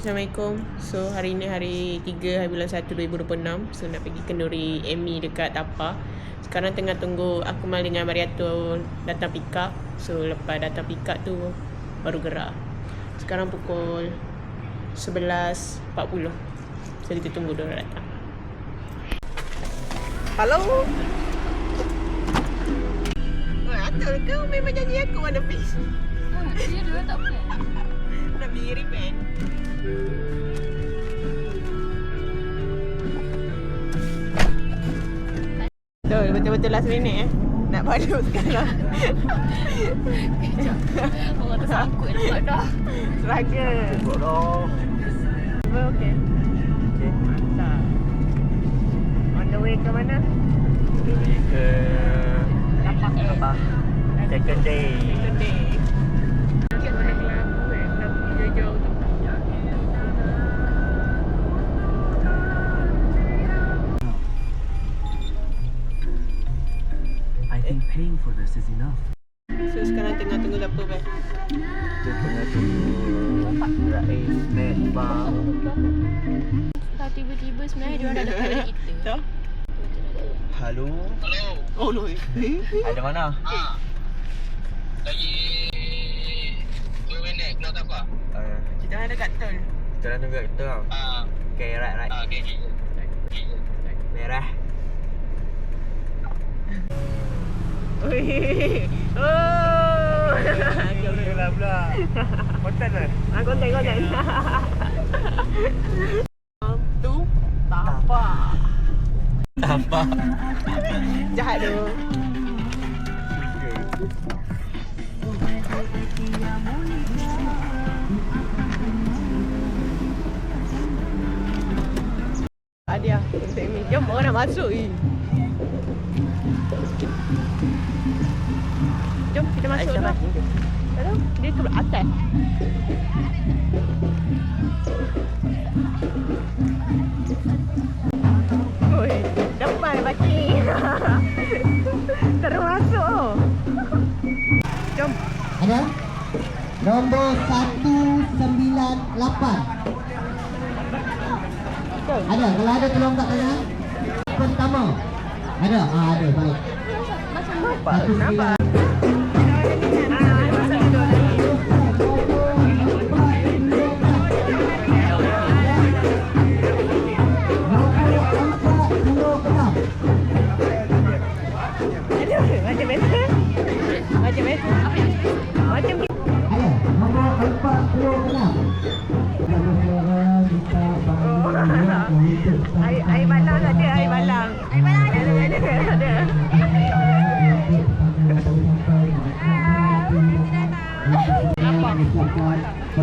Assalamualaikum. So hari ni hari 3 hari bulan 1 2026. So nak pergi kenduri Amy dekat Tapa. Sekarang tengah tunggu Akmal dengan Mariatul datang pick up. So lepas datang pick up tu baru gerak. Sekarang pukul 11.40. So kita tunggu dia datang. Hello. Atul kau memang janji aku mana fish. Dia dua tak boleh. Nak beli revenge. Betul-betul last minute nak balik sekarang. Kejap. Orang tersangkut nampak dah. Seraga. Cukup dah. Okay. Okay. Mantap. On the way ke mana? Pergi ke Tapak. Tapak. Second day. Second day. Kita boleh kelabu nak pergi jauh tu. I think paying for this is enough. So sekarang tengah tunggu apa bang? Kita tengah tunggu Rais, Matt, Bang. Tiba-tiba sebenarnya dia orang dah dekat dengan kita. Tahu? Halo. Oh no. Ada mana? Lagi 2 minit keluar Tapa. Kita ada dekat tol. Kita dah tunggu kita tau. Okay, right. Okay. Merah. Oh. Kelah pula. Konten lah. Konten. Tu Tapak. Tapak. Jahat tu. Adia, jom orang nak masuk ni. Jom kita masuk dah. Tahu? Dia ke atas. Oi, depan parking. Terus masuk. Jom. Ada? Nombor 198. Ada? Kalau ada tolong kat sana. Pertama. Ada? Ada. Baik. Nampak. Macam Ada? Nombor 46. air balang ada, air balang. Ada.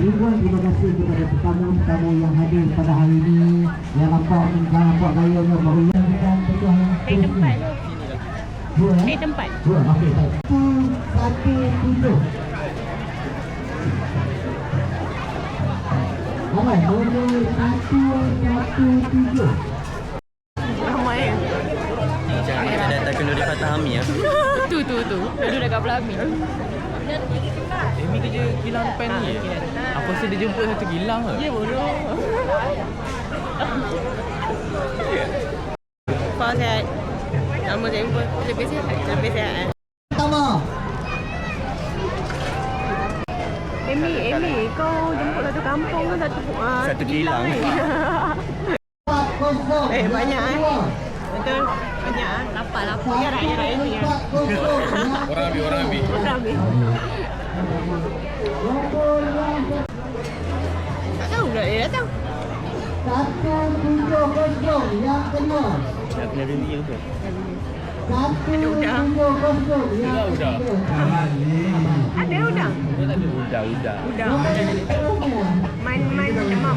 Ribuan terima kasih kepada tetamu-tetamu yang hadir pada hari ini, yang nampak gayanya meriah dan penuh yang tempat tu. Dua, Tempat. Dua, okey, baik. 117. Ramai, nombor 117. Ramai. Jangan kita datang kenduri Fatah Ami ya. Tu. Lalu dah kat Belami. Amy kerja kilang depan ni. Apa rasa dia jemput satu kilang ke? Ya bodoh. Kau sihat. Nama saya pun lebih sihat. Pertama. Amy, kau jemput satu kampung ke Satu kilang. Banyak Betul. Banyak lapar. Ya rakyat ni. Orang ambil. Tak tahu pula dia datang. 170 yang kedua. Nak kena rendi ke? 170 yang Udah. Ada udang. Udah. Main demam.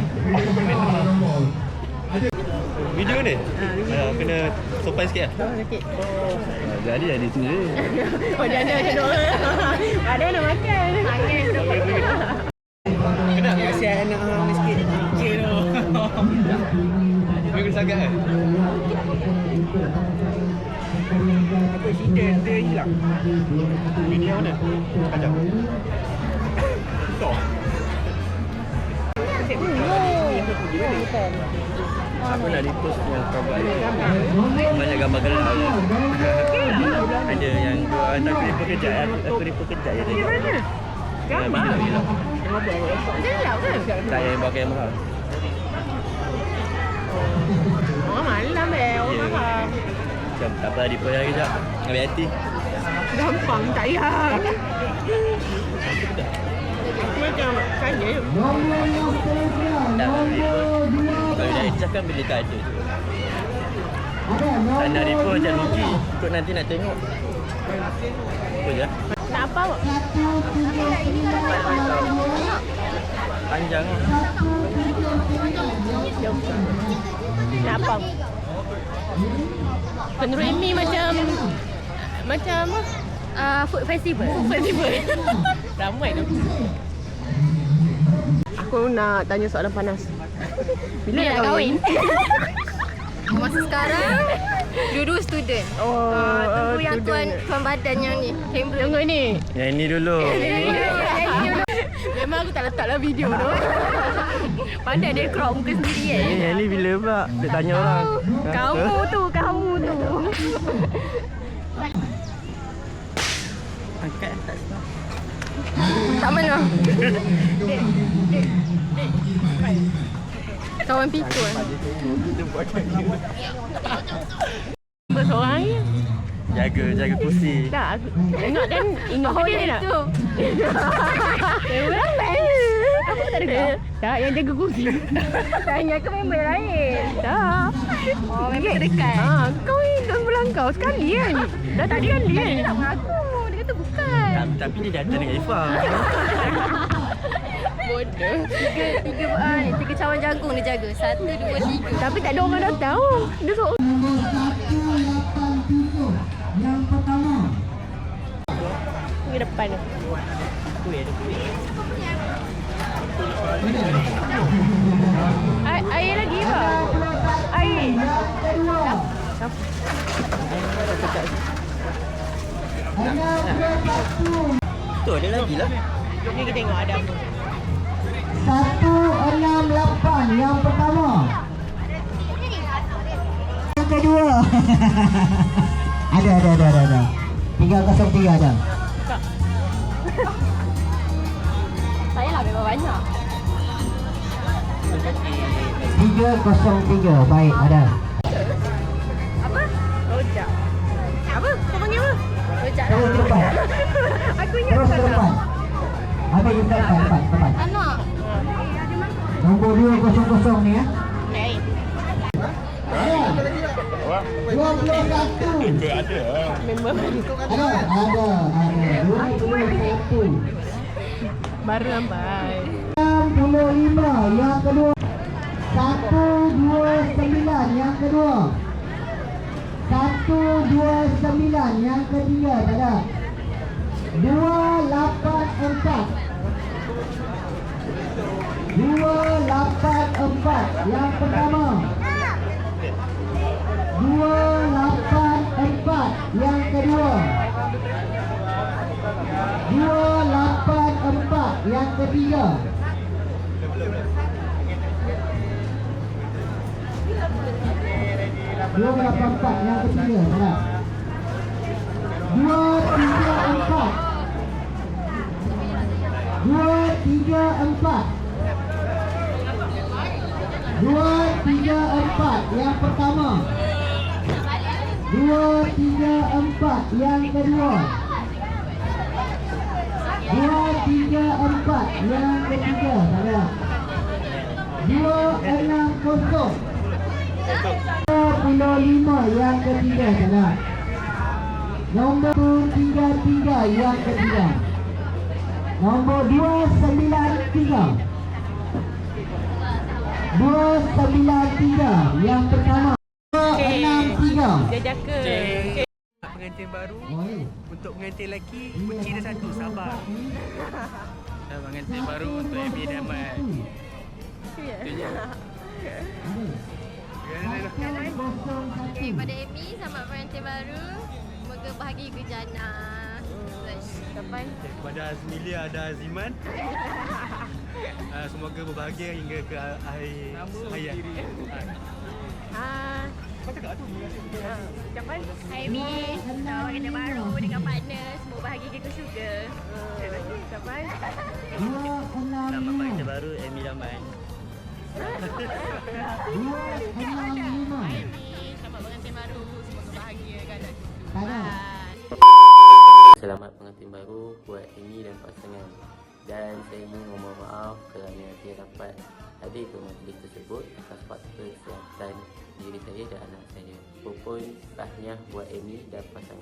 Video ni? Kena sopan sikit lah. Sikit. Jadi tu je. Oh dia ada macam tu. Ada nak makan. Kena kasihan anak orang miskin. Kecil tu. Dia sangat kan? Apa accident dia hilang? Video mana? Kacau. Betul. Aku nak repost yang kau buat ni. Banyak gambar gelap je. Ada yang dua tak aku repost kejap. Aku repost kejap je tadi. Mana? Gambar? Gelap ke? Tak yang pakai yang mahal. Orang malam orang Ya. faham. Macam tak apa repost lagi kejap. Ambil hati. Gampang tak payah. Aku macam saja. Nombor yang seterusnya, Tak nombor 2. Kalau dah adjust kan bila tak ada. Ada Tak nombor nak repost macam 2. rugi. Ikut nanti nak tengok. Apa je? Nak apa awak? 139. Panjang lah. Nak apa? Menurut Amy macam apa? Food festival. Festival. Ramai tu. Aku nak tanya soalan panas. Bila Bila nak kahwin? Masa sekarang dua-dua student. Tunggu yang student. tuan badan yang ni. Cambridge. Tunggu ni. Yang ini dulu. Memang aku tak letaklah video tu. Pandai dia crop muka sendiri kan. Yang ni bila pula? Dia tanya orang. Kamu tu. Angkat tak stop. Tak mana? Kawan pikul. Berseorang je. Jaga kursi. Tak, aku ingat kan. Ingat Oh, dia yang nak. itu. Apa tak dengar? Tak, yang jaga kursi. Tanya ke member lain. Tak. Oh, member terdekat. Kau ni dah belangkau sekali kan? Dah tadi kali kan? Dia nak mengaku. Dia kata bukan. Tapi dia datang dengan Ifah. Bodoh. Tiga cawan jagung dia jaga. 1, 2, 3. Tapi tak ada orang datang. Dia seorang. Nombor 183. Yang pertama. Pergi depan tu. Air lagi apa? Air. Yang kedua. Hanya 21. Tu ada lagi lah. Ni kita tengok ada apa. 168 yang pertama. Yang kedua. Ada. 303 ada. Saya lah memang banyak. 303 baik ada. Apa? Rojak. Apa? Kau panggil apa? Rojak Terus ke depan. Aku ingat Terus ke depan. Habis kita depan. anak. Nombor 200 ni ya. Naik. 21. Member Ada. 21. baru sampai. 65 yang kedua. 129 yang kedua. 129 yang ketiga tak ada. 284. 284 yang pertama. 284 yang kedua. 284 yang ketiga. 284 yang ketiga mana? 234. 234 yang pertama. 234 yang kedua. 234 yang ketiga ada. 260. 25 yang ketiga ada. Nombor 33 yang ketiga. Nombor 293. 293 yang pertama. 263. Dia jaga. Pengantin baru. Oi. Untuk pengantin lelaki, kunci dia satu, sabar. Dan pengantin baru untuk Amy dan Ahmad. Itu je. Daripada Amy sama pengantin baru. Semoga bahagia ke jannah. Sampai. Kepada Azmilia dan Aziman. Semoga berbahagia hingga ke akhir hayat. Ucapan Amy, tahu kerja baru dengan partner, semua bahagia kita syurga. Ucapan 265. Selamat kerja baru Amy Rahman. 265. Amy, selamat pengantin baru, semoga bahagia kan. Selamat pengantin baru buat Amy dan pasangan. Dan saya ingin memohon maaf kerana tidak dapat hadir ke majlis tersebut atas faktor kesihatan diri saya dan anak saya. Pun tahniah buat Amy dan pasangan.